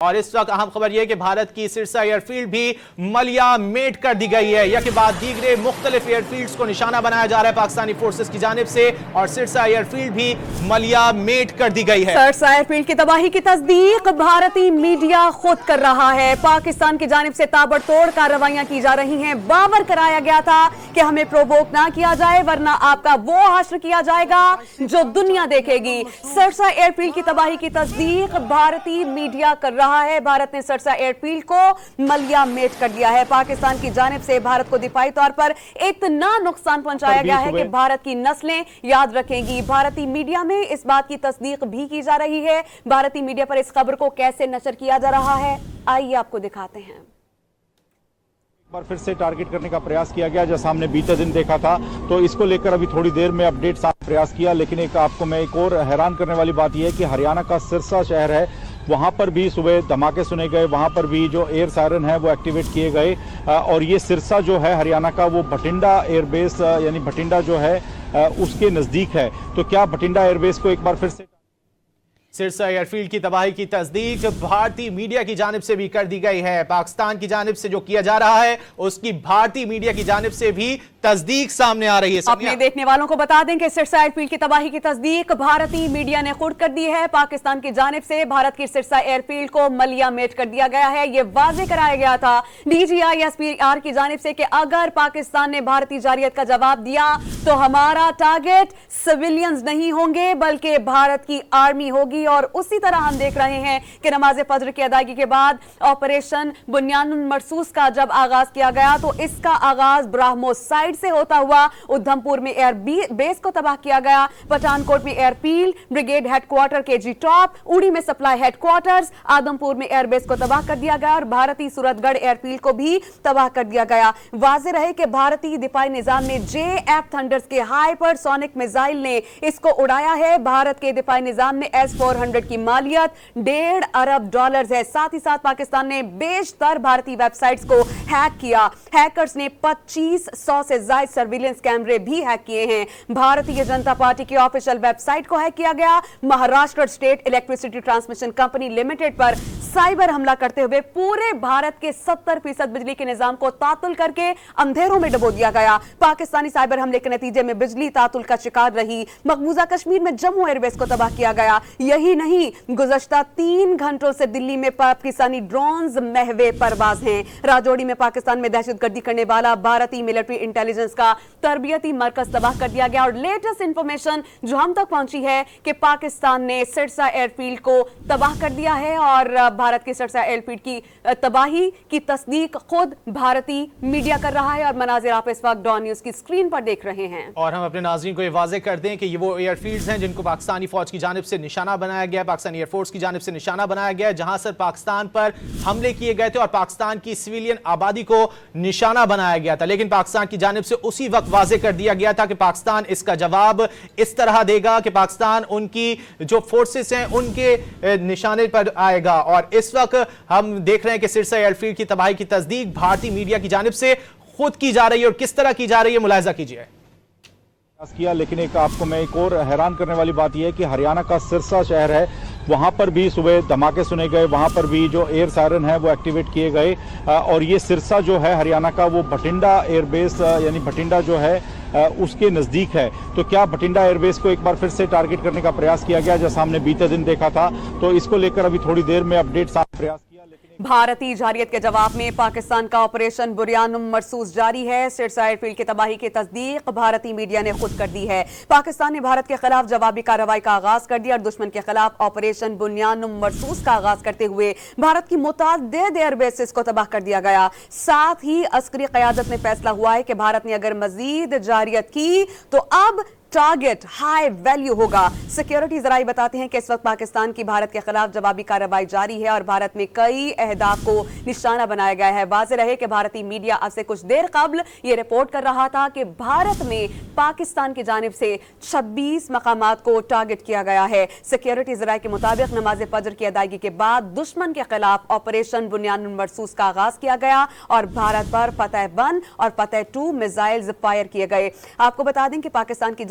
اور اس وقت اہم خبر یہ کہ بھارت کی سرسا ایئر فیلڈ بھی ملیا میٹ کر دی گئی ہے۔ یہ کے بعد دیگرے مختلف ایئر فیلڈز کو نشانہ بنایا جا رہا ہے پاکستانی فورسز کی جانب سے، اور سرسا ایئر فیلڈ بھی ملیا میٹ کر دی گئی ہے۔ سرسا ایئر فیلڈ کی تباہی کی تصدیق بھارتی میڈیا خود کر رہا ہے۔ پاکستان کی جانب سے تابڑ توڑ کارروائیاں کی جا رہی ہیں۔ باور کرایا گیا تھا کہ ہمیں پرووک نہ کیا جائے ورنہ آپ کا وہ حشر کیا جائے گا جو دنیا دیکھے گی۔ سرسا ایئر فیلڈ کی تباہی کی تصدیق بھارتی میڈیا کر رہا ہے۔ بھارت نے سرسا ایئر فیلڈ کو ملیا میٹ کر دیا ہے۔ پاکستان کی جانب سے بھارت کو دفاعی طور پر اتنا نقصان پہنچایا گیا ہے کہ بھارت کی نسلیں یاد رکھیں گی۔ بھارتی میڈیا میں اس بات کی تصدیق بھی کی جا رہی ہے۔ بھارتی میڈیا پر اس خبر کو کیسے نشر کیا جا رہا ہے، آئیے آپ کو دکھاتے ہیں۔ ایک بار پھر سے ٹارگٹ کرنے کا پریاس کیا گیا، جیسا ہم نے بیتے دن دیکھا تھا، تو اس کو لے کر ابھی تھوڑی دیر میں اپڈیٹ ساتھ پریاس کیا، لیکن آپ کو میں ایک اور حیران کرنے والی بات یہ ہے کہ ہریانہ کا سرسا شہر ہے، وہاں پر بھی صبح دھماکے سنے گئے، وہاں پر بھی جو ایئر سائرن ہے وہ ایکٹیویٹ کیے گئے، اور یہ سرسا جو ہے ہریانہ کا وہ بھٹنڈا ایئر بیس یعنی بھٹنڈا جو ہے اس کے نزدیک ہے۔ تو کیا بھٹنڈا ایئر بیس کو ایک بار پھر سے سرسا ایئر فیلڈ کی تباہی کی تصدیق بھارتی میڈیا کی جانب سے بھی کر دی گئی ہے۔ پاکستان کی جانب سے جو کیا جا رہا ہے اس کی بھارتی میڈیا کی جانب سے بھی تصدیق سامنے آ رہی ہے۔ اپنے دیکھنے والوں کو بتا دیں کہ سرسا ایئر فیلڈ کی تباہی کی تصدیق بھارتی میڈیا نے خود کر دی ہے۔ پاکستان کی جانب سے بھارت کی سرسا ایئر فیلڈ کو ملیا میٹ کر دیا گیا ہے۔ یہ واضح کرایا گیا تھا D G I S P R کی جانب سے کہ اگر پاکستان نے بھارتی جارحیت کا جواب دیا تو ہمارا ٹارگٹ سویلینز نہیں ہوں گے بلکہ بھارت کی آرمی ہوگی۔ اور اسی طرح ہم دیکھ رہے ہیں کہ نماز فجر کی ادائیگی کے بعد آپریشن بنیان مرصوص کا جب آغاز کیا گیا تو اس کا آغاز براہموس سائڈ سے ہوتا ہوا ادھم پور میں ایئر بیس کو تباہ کیا گیا، پٹھان کوٹ میں airfield brigade headquarter کے جی ٹاپ، اوڑی میں سپلائی ہیڈ کوارٹرز، آدم پور میں ایئر بیس کو تباہ کر دیا گیا اور بھارتی صورت گڑھ ایئر فیلڈ کو بھی تباہ کر دیا گیا۔ واضح رہے کہ بھارتی دفاعی نظام نے جے ایف تھنڈرز کے ہائپر سونک میزائل نے اس کو اڑایا ہے۔ بھارت کے دفاعی نظام میں S-400 کی مالیت $1.5 ارب ہے۔ ساتھ ہی ساتھ پاکستان نے بیشتر بھارتی ویب سائٹس کو ہیک کیا۔ ہیکرز نے 2500 سے زائد سرویلنس کیمرے بھی ہیک کیے ہیں۔ بھارتیہ جنتا پارٹی کی آفیشل ویب سائٹ کو ہیک کیا گیا۔ Maharashtra state electricity transmission company limited پر سائبر حملہ کرتے ہوئے پورے بھارت کے 70% بجلی کے نظام کو تعطل کر کے اندھیروں میں ڈبو دیا گیا۔ پاکستانی سائبر حملے کے نتیجے میں بجلی تعطل کا شکار رہی۔ مقبوضہ کشمیر میں جموں ایئر بیس کو تباہ کیا گیا۔ یہی نہیں، گزشتہ 3 گھنٹوں سے دلی میں پاکستانی ڈرونز محو پرواز ہیں۔ راجوڑی میں پاکستان میں دہشت گردی کرنے والا بھارتی ملٹری انٹیلیجنس کا تربیتی مرکز تباہ کر دیا گیا۔ اور لیٹسٹ انفارمیشن جو ہم تک پہنچی ہے کہ پاکستان نے سرسا ایئر فیلڈ کو تباہ کر دیا ہے، اور بھارت کی سرسا ایئر فیلڈ کی تباہی کی تصدیق خود بھارتی میڈیا کر رہا ہے۔ اور مناظر آپ اس وقت ڈان نیوز کی اسکرین پر دیکھ رہے ہیں۔ اور ہم اپنے ناظرین کو یہ واضح کر دیں کہ یہ وہ ایئر فیلڈز ہیں جن کو پاکستانی فوج کی جانب سے نشانہ بنایا گیا، پاکستانی ایئر فورس کی جانب سے نشانہ بنایا گیا، جہاں سے پاکستان پر حملے کیے گئے تھے اور پاکستان کی سویلین آبادی کو نشانہ بنایا گیا تھا۔ لیکن پاکستان کی جانب سے اسی وقت واضح کر دیا گیا تھا کہ پاکستان اس کا جواب اس طرح دے گا کہ پاکستان ان کی جو فورسز ہیں ان کے نشانے پر آئے گا۔ اور اس وقت ہم دیکھ رہے ہیں کہ سرسا ایئر فیلڈ کی تباہی کی تصدیق بھارتی میڈیا کی جانب سے خود کی جا رہی ہے، اور کس طرح کی جا رہی ہے ملاحظہ کیجیے کیا۔ لیکن آپ کو میں ایک اور حیران کرنے والی بات یہ ہے کہ ہریانہ کا سرسا شہر ہے، وہاں پر بھی صبح دھماکے سنے گئے، وہاں پر بھی جو ایئر سائرن ہے وہ ایکٹیویٹ کیے گئے، اور یہ سرسا جو ہے ہریانہ کا وہ بھٹنڈا ایئر بیس یعنی بھٹنڈا جو ہے اس کے نزدیک ہے۔ تو کیا بھٹنڈا ایئر بیس کو ایک بار پھر سے ٹارگٹ کرنے کا پریاس کیا گیا، جیسا ہم نے بیتے دن دیکھا تھا، تو اس کو لے کر ابھی تھوڑی دیر میں اپڈیٹ ساتھ پریاس کیا، لیکن بھارتی جارحیت کے جواب میں پاکستان کا آپریشن بنیان مرصوص جاری ہے۔ سرسا ایئر فیلڈ کی تباہی کی تصدیق بھارتی میڈیا نے خود کر دی ہے۔ پاکستان نے بھارت کے خلاف جوابی کارروائی کا آغاز کر دیا اور دشمن کے خلاف آپریشن بنیان مرصوص کا آغاز کرتے ہوئے بھارت کی متعدد ایئر بیسز کو تباہ کر دیا گیا۔ ساتھ ہی عسکری قیادت میں فیصلہ ہوا ہے کہ بھارت نے اگر مزید جارحیت کی تو اب ٹارگٹ ہائی ویلیو ہوگا۔ سیکیورٹی ذرائع بتاتے ہیں کہ اس وقت پاکستان کی بھارت کے خلاف جوابی کارروائی جاری ہے اور بھارت میں کئی اہداف کو نشانہ بنایا گیا ہے۔ واضح رہے کہ بھارتی میڈیا اب سے کچھ دیر قبل یہ رپورٹ کر رہا تھا کہ بھارت میں پاکستان کی جانب سے 26 مقامات کو ٹارگٹ کیا گیا ہے۔ سیکیورٹی ذرائع کے مطابق نماز فجر کی ادائیگی کے بعد دشمن کے خلاف آپریشن بنیان مرصوص کا آغاز کیا گیا اور بھارت پر فتح 1 اور فتح 2 میزائلز فائر کیے گئے۔ آپ کو بتا دیں کہ پاکستان کی